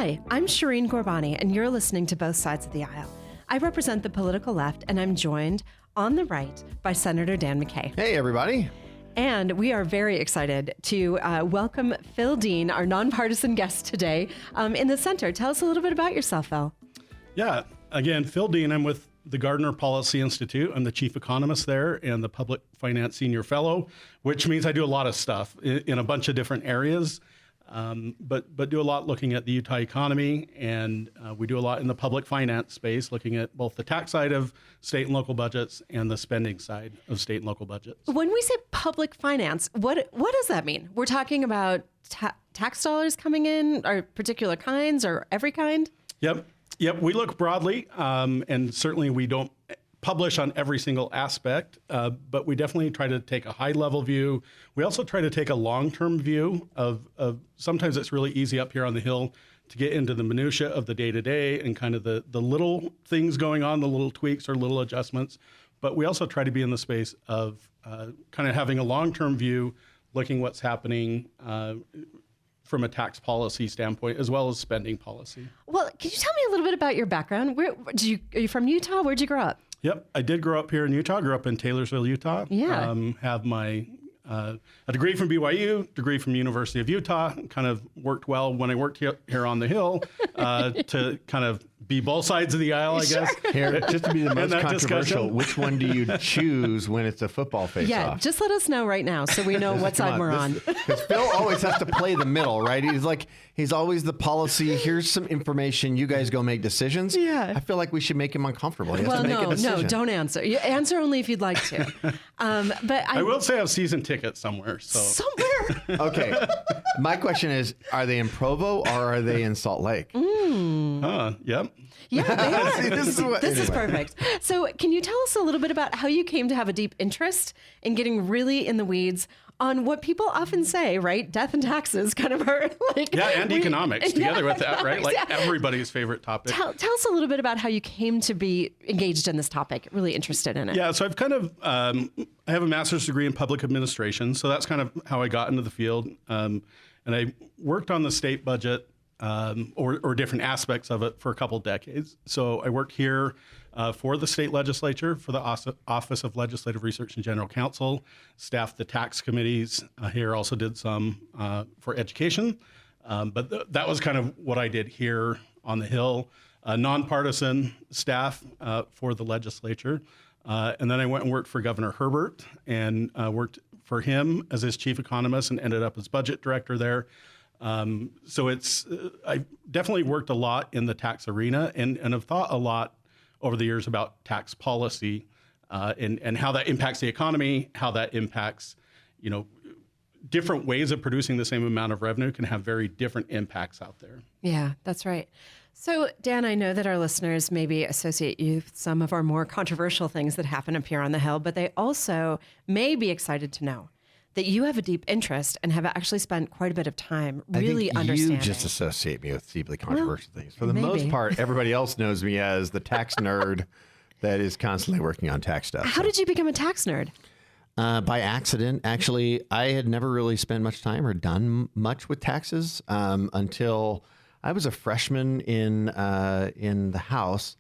Hi, I'm Shireen Gorbani, and you're listening to Both Sides of the Aisle. I represent the political left, and I'm joined on the right by Senator Dan McKay. Hey, everybody. And we are very excited to welcome Phil Dean, our nonpartisan guest today, in the center. Tell us a little bit about yourself, Phil. Yeah, again, Phil Dean. I'm with the Gardner Policy Institute. I'm the chief economist there and the public finance senior fellow, which means I do a lot of stuff in a bunch of different areas, but do a lot looking at the Utah economy, and we do a lot in the public finance space, looking at both the tax side of state and local budgets and the spending side of state and local budgets. When we say public finance, what does that mean? We're talking about tax dollars coming in, or particular kinds, or every kind? Yep. We look broadly, and certainly we don't publish on every single aspect, but we definitely try to take a high-level view. We also try to take a long-term view of sometimes it's really easy up here on the Hill to get into the minutia of the day-to-day and kind of the little things going on, the little tweaks or little adjustments. But we also try to be in the space of kind of having a long-term view, looking what's happening from a tax policy standpoint, as well as spending policy. Well, can you tell me a little bit about your background? Are you from Utah? Where'd you grow up? Yep, I did grow up here in Utah. Grew up in Taylorsville, Utah. Yeah. Have my a degree from BYU, degree from University of Utah. Kind of worked well when I worked here on the Hill to kind of be both sides of the aisle, I guess. Here, just to be the most controversial, discussion. which one do you choose when it's a football face-off? Yeah, just let us know right now so we know what side we're on. Because Phil always has to play the middle, right? He's always the policy. Here's some information. You guys go make decisions. Yeah. I feel like we should make him uncomfortable. He has to make a decision. No, don't answer. You answer only if you'd like to. But I will say I have season tickets somewhere. Somewhere? Okay. My question is, are they in Provo or are they in Salt Lake? Yep. Yeah, they are. See, this is perfect. So can you tell us a little bit about how you came to have a deep interest in getting really in the weeds on what people often say, right? Death and taxes kind of are like... Yeah, and economics together with that, right? Like everybody's favorite topic. Tell us a little bit about how you came to be engaged in this topic, really interested in it. Yeah, so I've kind of, I have a master's degree in public administration, so that's kind of how I got into the field. And I worked on the state budget or different aspects of it for a couple decades. So I worked here for the state legislature, for the Office of Legislative Research and General Counsel, staffed the tax committees here, also did some for education. But that was kind of what I did here on the Hill, nonpartisan staff for the legislature. And then I went and worked for Governor Herbert and worked for him as his chief economist and ended up as budget director there. So I definitely worked a lot in the tax arena and have thought a lot over the years about tax policy and how that impacts the economy, how that impacts, different ways of producing the same amount of revenue can have very different impacts out there. Yeah, that's right. So, Dan, I know that our listeners maybe associate you with some of our more controversial things that happen up here on the Hill, but they also may be excited to know that you have a deep interest and have actually spent quite a bit of time really understanding. You just associate me with deeply controversial things. For the most part, everybody else knows me as the tax nerd that is constantly working on tax stuff. How did you become a tax nerd? By accident. Actually, I had never really spent much time or done much with taxes until I was a freshman in the House,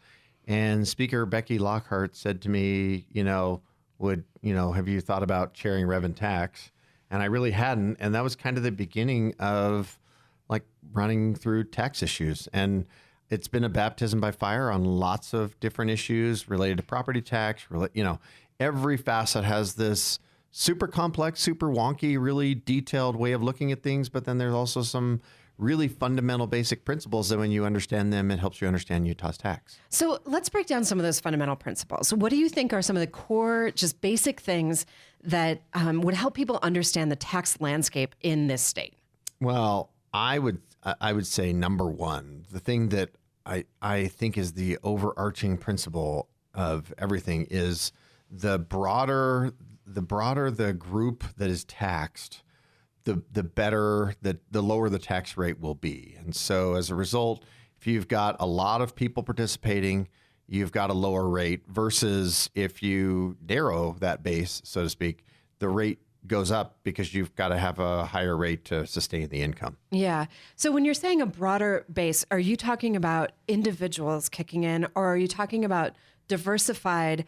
and Speaker Becky Lockhart said to me, have you thought about sharing rev and tax? And I really hadn't. And that was kind of the beginning of like running through tax issues. And it's been a baptism by fire on lots of different issues related to property tax. Every facet has this super complex, super wonky, really detailed way of looking at things. But then there's also some really fundamental basic principles that when you understand them, it helps you understand Utah's tax. So let's break down some of those fundamental principles. What do you think are some of the core, just basic things that would help people understand the tax landscape in this state? Well, I would say number one, the thing that I think is the overarching principle of everything is the broader the group that is taxed, the better, the lower the tax rate will be. And so as a result, if you've got a lot of people participating, you've got a lower rate versus if you narrow that base, so to speak, the rate goes up because you've got to have a higher rate to sustain the income. Yeah. So when you're saying a broader base, are you talking about individuals kicking in, or are you talking about diversified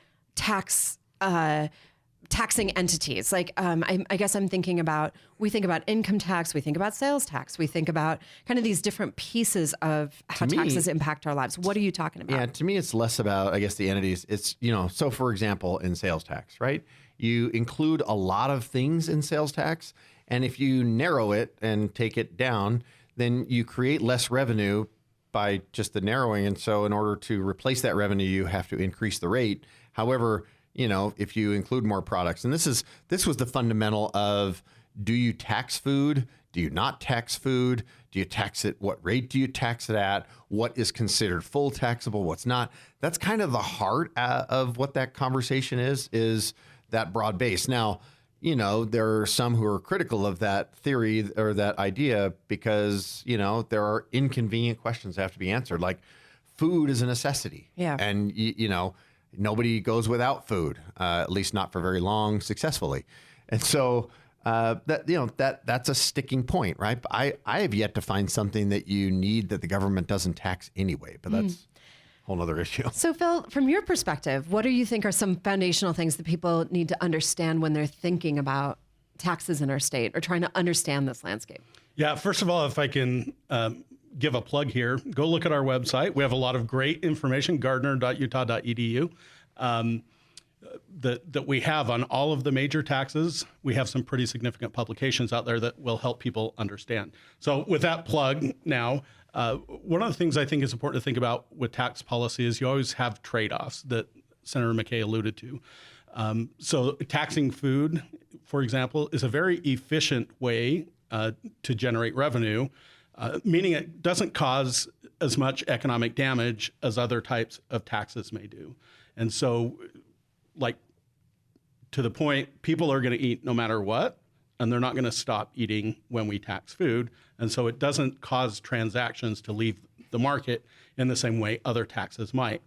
taxing entities? Like, I guess I'm thinking about, we think about income tax, we think about sales tax, we think about kind of these different pieces of how taxes impact our lives. What are you talking about? Yeah, to me, it's less about, I guess, the entities. It's, so for example, in sales tax, right? You include a lot of things in sales tax. And if you narrow it and take it down, then you create less revenue by just the narrowing. And so in order to replace that revenue, you have to increase the rate. However, if you include more products, and this was the fundamental of, do you tax food? Do you not tax food? Do you tax it? What rate do you tax it at? What is considered full taxable? What's not? That's kind of the heart of what that conversation is that broad base. Now, there are some who are critical of that theory or that idea because, there are inconvenient questions that have to be answered. Like, food is a necessity. Yeah. And, nobody goes without food, at least not for very long successfully. And so that's a sticking point, right? But I have yet to find something that you need that the government doesn't tax anyway, but that's a whole other issue. So Phil, from your perspective, what do you think are some foundational things that people need to understand when they're thinking about taxes in our state or trying to understand this landscape? Yeah, first of all, if I can give a plug here, go look at our website. We have a lot of great information, gardner.utah.edu, that we have on all of the major taxes. We have some pretty significant publications out there that will help people understand. So with that plug now, one of the things I think is important to think about with tax policy is you always have trade-offs that Senator McKay alluded to. So taxing food, for example, is a very efficient way to generate revenue, meaning it doesn't cause as much economic damage as other types of taxes may do. And so, like, to the point, people are going to eat no matter what, and they're not going to stop eating when we tax food. And so it doesn't cause transactions to leave the market in the same way other taxes might.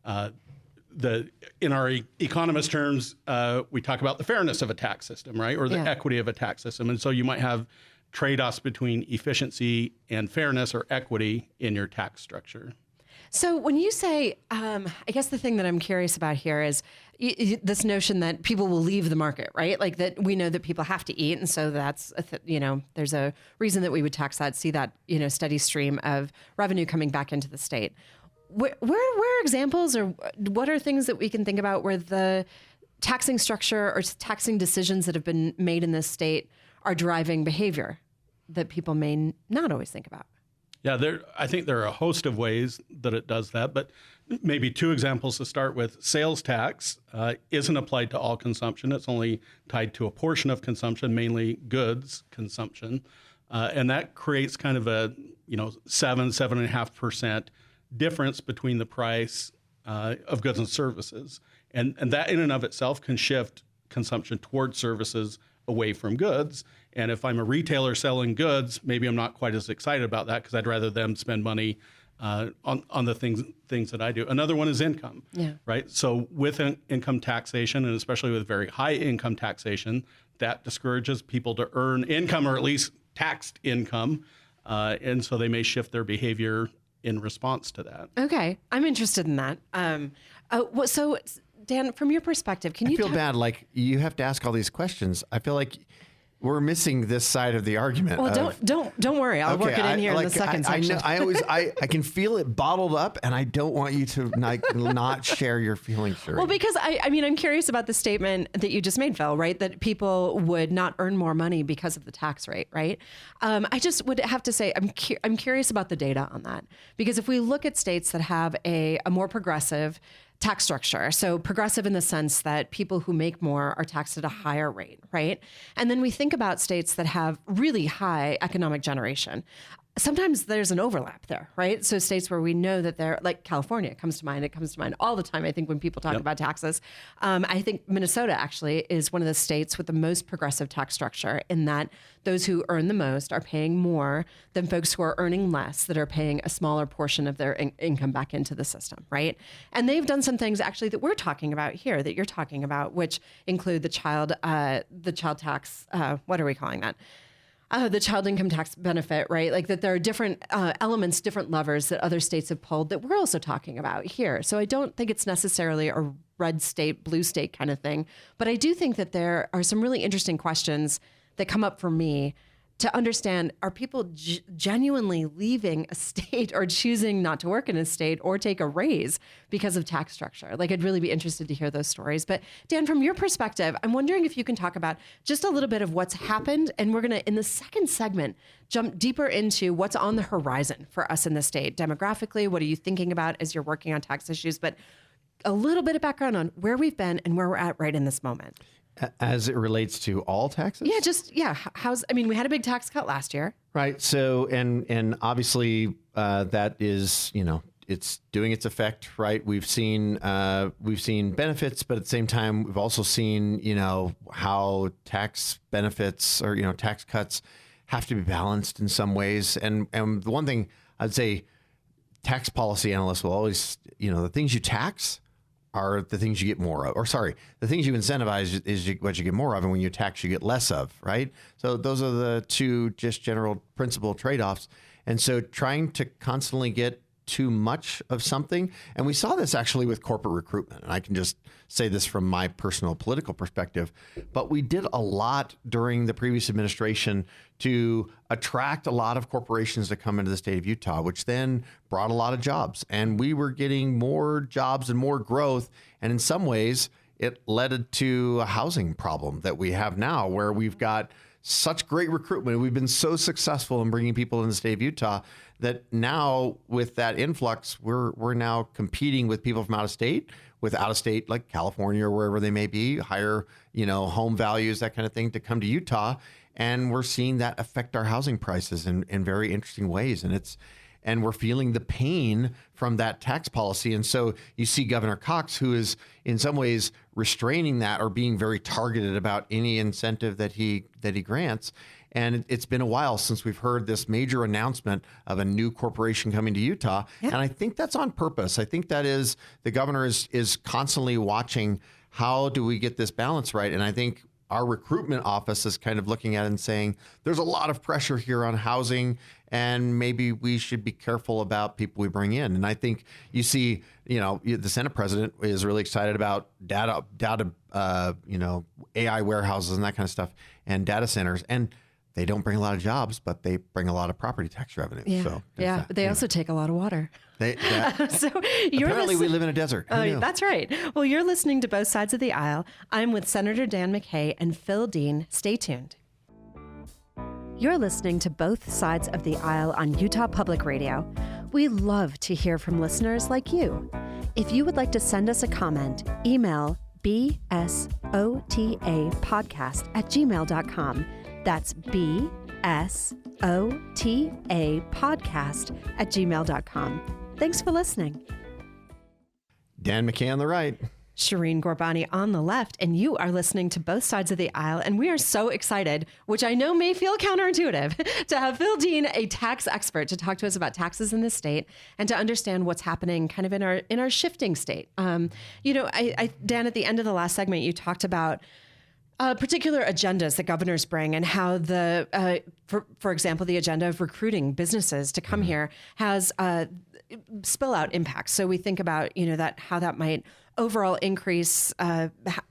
In our economist terms, we talk about the fairness of a tax system, right? Or the equity of a tax system. And so you might have trade-offs between efficiency and fairness or equity in your tax structure. So when you say, I guess the thing that I'm curious about here is this notion that people will leave the market, right? Like that we know that people have to eat. And so that's, there's a reason that we would tax that, see that, steady stream of revenue coming back into the state. Where are examples, or what are things that we can think about where the taxing structure or taxing decisions that have been made in this state are driving behavior that people may not always think about? Yeah, I think there are a host of ways that it does that, but maybe two examples to start with. Sales tax isn't applied to all consumption. It's only tied to a portion of consumption, mainly goods consumption. And that creates kind of a 7.5% difference between the price of goods and services. And that in and of itself can shift consumption towards services away from goods. And if I'm a retailer selling goods, maybe I'm not quite as excited about that because I'd rather them spend money on the things that I do. Another one is income, right? So with income taxation, and especially with very high income taxation, that discourages people to earn income, or at least taxed income. And so they may shift their behavior in response to that. Okay. I'm interested in that. So Dan, from your perspective, can you I feel bad, like you have to ask all these questions. I feel like we're missing this side of the argument. Well, don't worry. I'll work it in here in the second section. I can feel it bottled up, and I don't want you to not share your feelings. Sure. Well, because I'm curious about the statement that you just made, Phil, right? That people would not earn more money because of the tax rate, right? I just would have to say I'm curious about the data on that, because if we look at states that have a more progressive tax structure. So progressive in the sense that people who make more are taxed at a higher rate, right? And then we think about states that have really high economic generation. sometimes there's an overlap there, right? So states where we know that they're, like California comes to mind. It comes to mind all the time, I think, when people talk about taxes. I think Minnesota actually is one of the states with the most progressive tax structure, in that those who earn the most are paying more than folks who are earning less, that are paying a smaller portion of their income back into the system, right? And they've done some things actually that we're talking about here, that you're talking about, which include the child tax, what are we calling that? The child income tax benefit, right? Like that there are different elements, different levers that other states have pulled that we're also talking about here. So I don't think it's necessarily a red state, blue state kind of thing. But I do think that there are some really interesting questions that come up for me to understand, are people genuinely leaving a state or choosing not to work in a state or take a raise because of tax structure? Like, I'd really be interested to hear those stories. But Dan, from your perspective, I'm wondering if you can talk about just a little bit of what's happened. And we're going to, in the second segment, jump deeper into what's on the horizon for us in the state. Demographically, what are you thinking about as you're working on tax issues? But a little bit of background on where we've been and where we're at right in this moment. As it relates to all taxes? Yeah, we had a big tax cut last year. Right. So, and obviously that is, it's doing its effect, right? We've seen benefits, but at the same time, we've also seen, how tax benefits or, tax cuts have to be balanced in some ways. And the one thing I'd say, tax policy analysts will always, the things you tax are the things you get more of, the things you incentivize is what you get more of, and when you tax, you get less of, right? So those are the two just general principle trade-offs. And so trying to constantly get too much of something, and we saw this actually with corporate recruitment, and I can just say this from my personal political perspective, but we did a lot during the previous administration to attract a lot of corporations to come into the state of Utah, which then brought a lot of jobs, and we were getting more jobs and more growth. And in some ways, it led to a housing problem that we have now, where we've got such great recruitment. We've been so successful in bringing people in the state of Utah that now with that influx, we're now competing with people from out of state, like California or wherever they may be, higher, home values, that kind of thing, to come to Utah. And we're seeing that affect our housing prices in very interesting ways. And we're feeling the pain from that tax policy. And so you see Governor Cox, who is in some ways restraining that or being very targeted about any incentive that he grants. And it's been a while since we've heard this major announcement of a new corporation coming to Utah. Yeah. And I think that's on purpose. I think that is, the governor is constantly watching, how do we get this balance right? And I think our recruitment office is kind of looking at it and saying, there's a lot of pressure here on housing, and maybe we should be careful about people we bring in. And I think you see, the Senate president is really excited about data, AI warehouses and that kind of stuff, and data centers. And they don't bring a lot of jobs, but they bring a lot of property tax revenue. Yeah, so but they also take a lot of water. So apparently we live in a desert. That's right. Well, you're listening to Both Sides of the Aisle. I'm with Senator Dan McKay and Phil Dean. Stay tuned. You're listening to Both Sides of the Aisle on Utah Public Radio. We love to hear from listeners like you. If you would like to send us a comment, email bsotapodcast@gmail.com. That's bsotapodcast@gmail.com. Thanks for listening. Dan McKay on the right. Shireen Gorbani on the left, and you are listening to Both Sides of the Aisle. And we are so excited, which I know may feel counterintuitive, to have Phil Dean, a tax expert, to talk to us about taxes in the state and to understand what's happening kind of in our shifting state. Dan, at the end of the last segment, you talked about particular agendas that governors bring, and how for example, the agenda of recruiting businesses to come here has spill out impacts. So we think about, how that might overall increase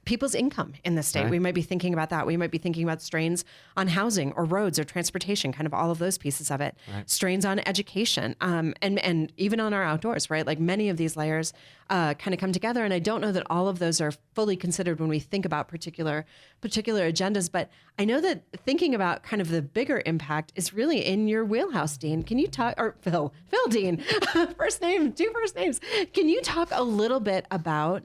people's income in the state. Right. We might be thinking about that. We might be thinking about strains on housing or roads or transportation, kind of all of those pieces of it. Right. Strains on education, and even on our outdoors, right? Like many of these layers kind of come together. And I don't know that all of those are fully considered when we think about particular agendas. But I know that thinking about kind of the bigger impact is really in your wheelhouse, Dean. Can you talk, or Phil Dean, two first names. Can you talk a little bit about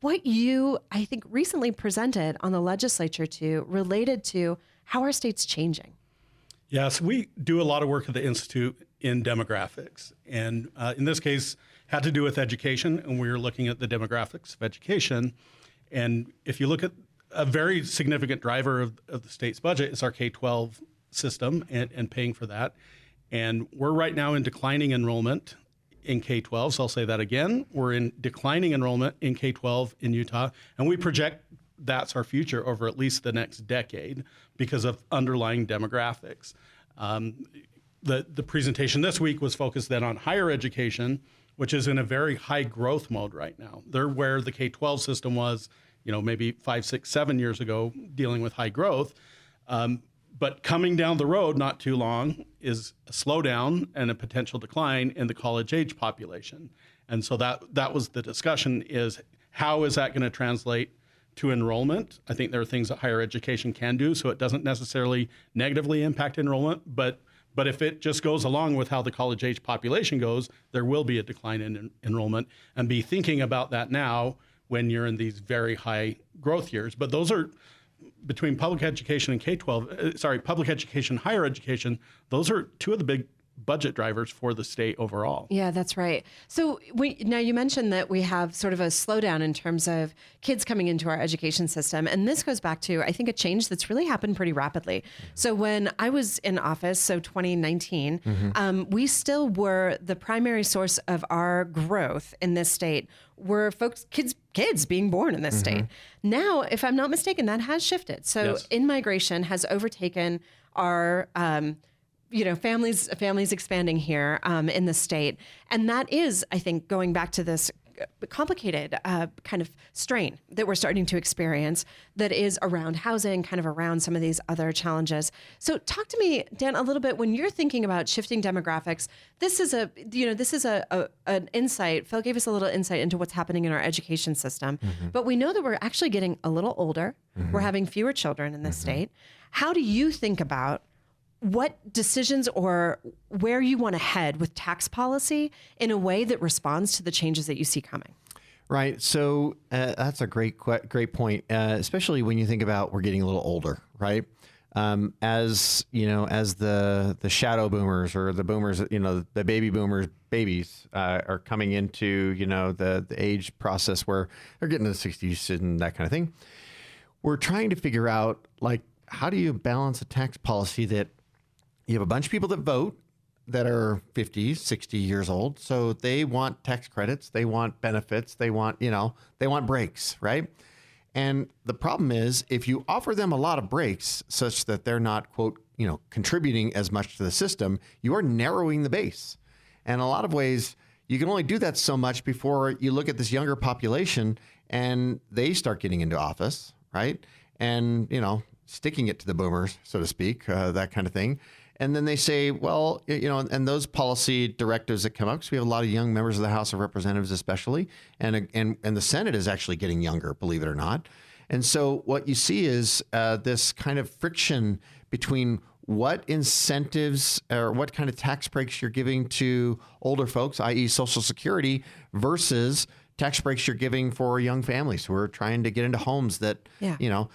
what you, I think, recently presented on the legislature related to how our state's changing? Yes, we do a lot of work at the Institute in demographics. And in this case, had to do with education. And we were looking at the demographics of education. And if you look at a very significant driver of the state's budget is our K-12 system and paying for that. And we're right now in declining enrollment in K-12. So I'll say that again. We're in declining enrollment in K-12 in Utah. And we project that's our future over at least the next decade because of underlying demographics. The presentation this week was focused then on higher education, which is in a very high growth mode right now. They're where the K-12 system was, maybe 5, 6, 7 years ago, dealing with high growth. But coming down the road, not too long, is a slowdown and a potential decline in the college age population. And so that was the discussion, is how is that going to translate to enrollment? I think there are things that higher education can do, so it doesn't necessarily negatively impact enrollment, but if it just goes along with how the college age population goes, there will be a decline in enrollment, and be thinking about that now when you're in these very high growth years. But those are, between public education and K-12, public education, higher education, those are two of the big budget drivers for the state overall. Yeah, that's right. So now you mentioned that we have sort of a slowdown in terms of kids coming into our education system. And this goes back to, I think, a change that's really happened pretty rapidly. So when I was in office, so 2019, we still were the primary source of our growth in this state were kids being born in this state. Now, if I'm not mistaken, that has shifted. So Yes. in-migration has overtaken our families expanding here in the state. And that is, I think, going back to this complicated kind of strain that we're starting to experience that is around housing, kind of around some of these other challenges. So talk to me, Dan, a little bit, when you're thinking about shifting demographics, this is an insight. Phil gave us a little insight into what's happening in our education system, but we know that we're actually getting a little older. We're having fewer children in this state. How do you think about what decisions or where you want to head with tax policy in a way that responds to the changes that you see coming? Right. So that's a great point, especially when you think about we're getting a little older, right? As the shadow boomers or the boomers, the baby boomers, babies are coming into, the age process where they're getting to the 60s and that kind of thing. We're trying to figure out, how do you balance a tax policy that you have a bunch of people that vote that are 50, 60 years old. So they want tax credits, they want benefits, they want breaks, right? And the problem is if you offer them a lot of breaks such that they're not, quote, contributing as much to the system, you are narrowing the base. And in a lot of ways, you can only do that so much before you look at this younger population and they start getting into office, right? And, sticking it to the boomers, so to speak, that kind of thing. And then they say, well, and those policy directives that come up, because we have a lot of young members of the House of Representatives, especially, and the Senate is actually getting younger, believe it or not. And so what you see is this kind of friction between what incentives or what kind of tax breaks you're giving to older folks, i.e. Social Security, versus tax breaks you're giving for young families who are trying to get into homes that, the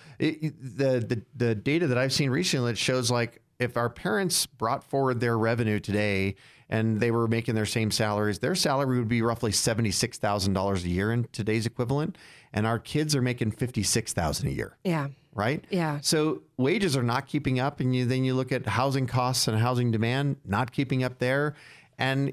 data that I've seen recently that shows if our parents brought forward their revenue today and they were making their same salaries, their salary would be roughly $76,000 a year in today's equivalent. And our kids are making $56,000 a year. Yeah. Right? Yeah. So wages are not keeping up. And then you look at housing costs and housing demand not keeping up there. And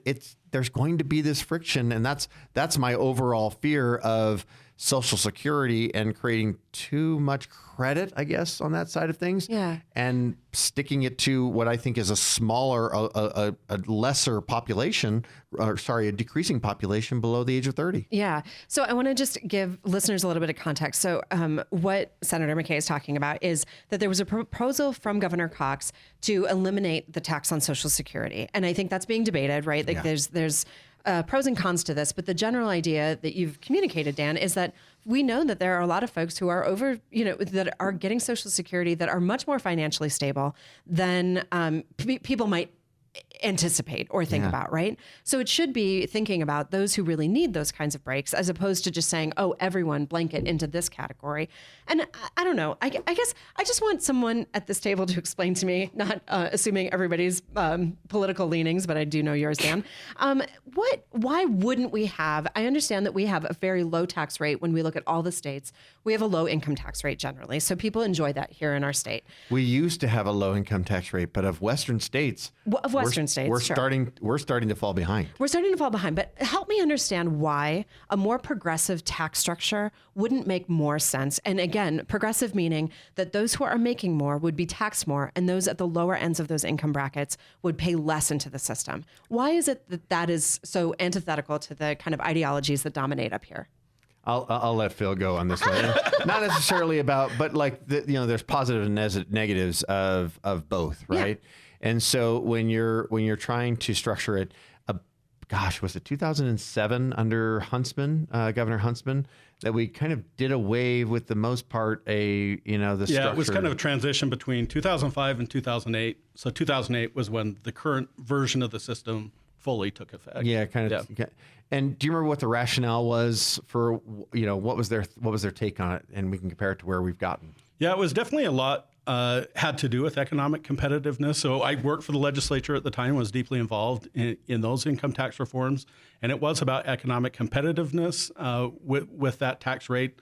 there's going to be this friction. And that's my overall fear of Social Security and creating too much credit, I guess, on that side of things. Yeah. And sticking it to what I think is a smaller, a lesser population, a decreasing population below the age of 30. Yeah. So I want to just give listeners a little bit of context. So what Senator McKay is talking about is that there was a proposal from Governor Cox to eliminate the tax on Social Security. And I think that's being debated, right? There's pros and cons to this, but the general idea that you've communicated, Dan, is that we know that there are a lot of folks who are that are getting Social Security that are much more financially stable than people might anticipate or think about, right? So it should be thinking about those who really need those kinds of breaks, as opposed to just saying, oh, everyone blanket into this category. And I don't know. I guess I just want someone at this table to explain to me, not assuming everybody's political leanings, but I do know yours, Dan. Why wouldn't we have, I understand that we have a very low tax rate when we look at all the states. We have a low income tax rate generally. So people enjoy that here in our state. We used to have a low income tax rate, but of Western states, we're starting to fall behind. We're starting to fall behind, but help me understand why a more progressive tax structure wouldn't make more sense. And again, progressive meaning that those who are making more would be taxed more, and those at the lower ends of those income brackets would pay less into the system. Why is it that that is so antithetical to the kind of ideologies that dominate up here? I'll let Phil go on this one. Not necessarily about, but like there's positive and negatives of both, right? Yeah. And so when you're trying to structure it, was it 2007 under Huntsman, Governor Huntsman, that we kind of did away with the most part the structure. Yeah, it was kind of a transition between 2005 and 2008. So 2008 was when the current version of the system fully took effect. Yeah, kind of. Yeah. And do you remember what the rationale was for, what was their take on it? And we can compare it to where we've gotten. Yeah, it was definitely a lot had to do with economic competitiveness. So I worked for the legislature at the time, was deeply involved in those income tax reforms. And it was about economic competitiveness with that tax rate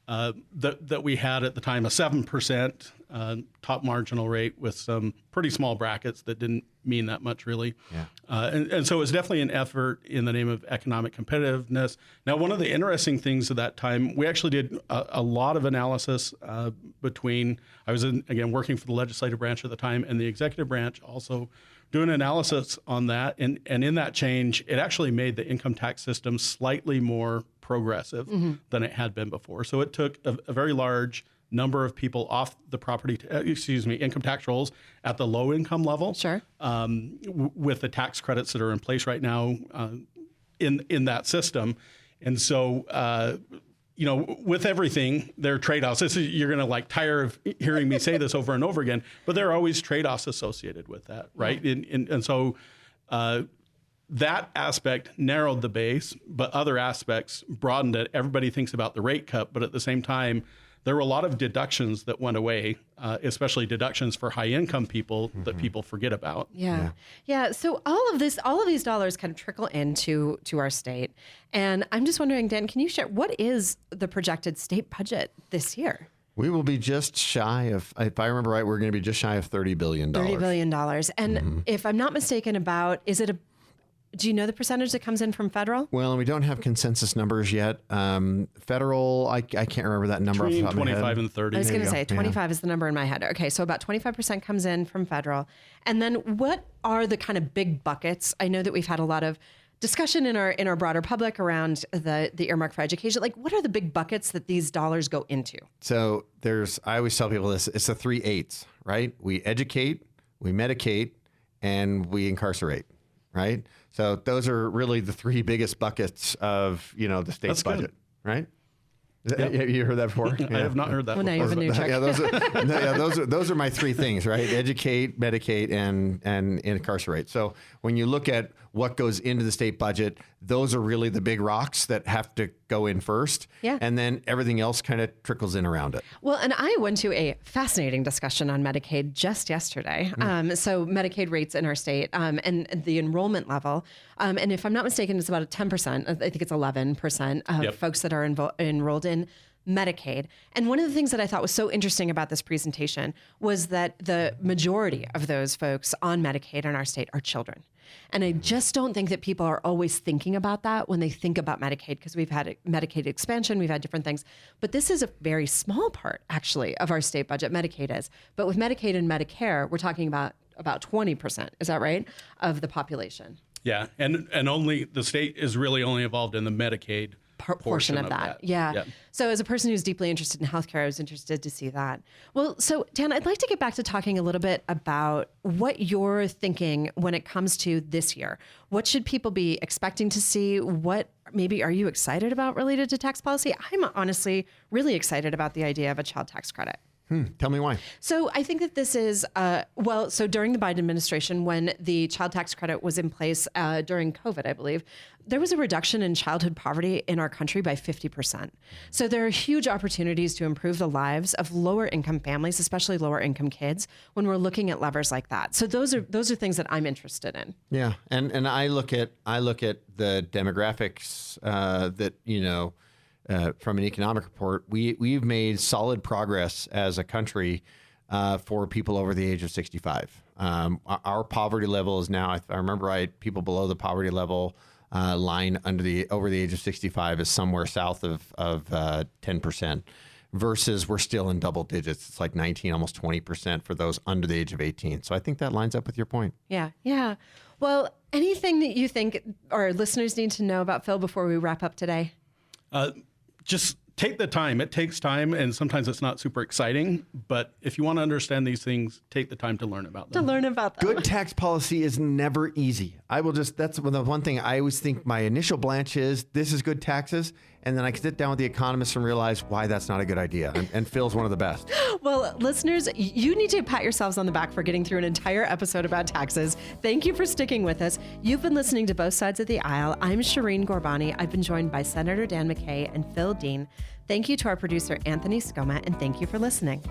that we had at the time, a 7% top marginal rate with some pretty small brackets that didn't mean that much really. Yeah. And so it was definitely an effort in the name of economic competitiveness. Now, one of the interesting things at that time, we actually did a lot of analysis between, I was again working for the legislative branch at the time and the executive branch also doing analysis on that. And in that change, it actually made the income tax system slightly more progressive than it had been before. So it took a very large number of people off the income tax rolls at the low income level. Sure. With the tax credits that are in place right now in that system. And so, with everything, there are trade-offs. You're going to tire of hearing me say this over and over again, but there are always trade-offs associated with that, right? Yeah. And so that aspect narrowed the base, but other aspects broadened it. Everybody thinks about the rate cut, but at the same time, there were a lot of deductions that went away, especially deductions for high-income people that people forget about. Yeah. So all of these dollars kind of trickle into our state, and I'm just wondering, Dan, can you share what is the projected state budget this year? We will be just shy of, if I remember right, we're going to be just shy of $30 billion. $30 billion, and if I'm not mistaken, do you know the percentage that comes in from federal? Well, we don't have consensus numbers yet. Federal, I can't remember that number off the top of my head. 25 and 30. I was going to say 25 is the number in my head. Okay, so about 25% comes in from federal. And then what are the kind of big buckets? I know that we've had a lot of discussion in our broader public around the earmark for education. What are the big buckets that these dollars go into? So I always tell people this, it's the 3 8s, right? We educate, we medicate, and we incarcerate, right? So those are really the 3 biggest buckets of, the state's budget, right? Yep. Have you heard that before? I have not heard that. Well, now you have a new check. Those are my 3 things, right? Educate, medicate, and incarcerate. So when you look at what goes into the state budget, those are really the big rocks that have to go in first. Yeah. And then everything else kind of trickles in around it. Well, and I went to a fascinating discussion on Medicaid just yesterday. So Medicaid rates in our state and the enrollment level. And if I'm not mistaken, it's about 10%. I think it's 11% of folks that are enrolled in Medicaid. And one of the things that I thought was so interesting about this presentation was that the majority of those folks on Medicaid in our state are children. And I just don't think that people are always thinking about that when they think about Medicaid, because we've had Medicaid expansion, we've had different things. But this is a very small part, actually, of our state budget, Medicaid is. But with Medicaid and Medicare, we're talking about 20%, is that right, of the population? Yeah, and only the state is really only involved in the Medicaid portion of that. Yeah. So as a person who's deeply interested in healthcare, I was interested to see that. Well, so Dan, I'd like to get back to talking a little bit about what you're thinking when it comes to this year. What should people be expecting to see? What maybe are you excited about related to tax policy? I'm honestly really excited about the idea of a child tax credit. Tell me why. So I think that this is, so during the Biden administration, when the child tax credit was in place during COVID, I believe, there was a reduction in childhood poverty in our country by 50%. So there are huge opportunities to improve the lives of lower income families, especially lower income kids, when we're looking at levers like that. So those are things that I'm interested in. Yeah, and I look at the demographics that from an economic report, we've made solid progress as a country for people over the age of 65. Our poverty level is now, if I remember right, people below the poverty level line over the age of 65 is somewhere south of 10%, versus we're still in double digits. It's like 19, almost 20% for those under the age of 18. So I think that lines up with your point. Yeah. Well, anything that you think our listeners need to know about Phil before we wrap up today? Just take the time. It takes time, and sometimes it's not super exciting. But if you want to understand these things, take the time to learn about them. Good tax policy is never easy. That's the one thing I always think my initial blanch is, this is good taxes. And then I can sit down with the economist and realize why that's not a good idea. And Phil's one of the best. Well, listeners, you need to pat yourselves on the back for getting through an entire episode about taxes. Thank you for sticking with us. You've been listening to Both Sides of the Aisle. I'm Shireen Gorbani. I've been joined by Senator Dan McKay and Phil Dean. Thank you to our producer, Anthony Scoma, and thank you for listening.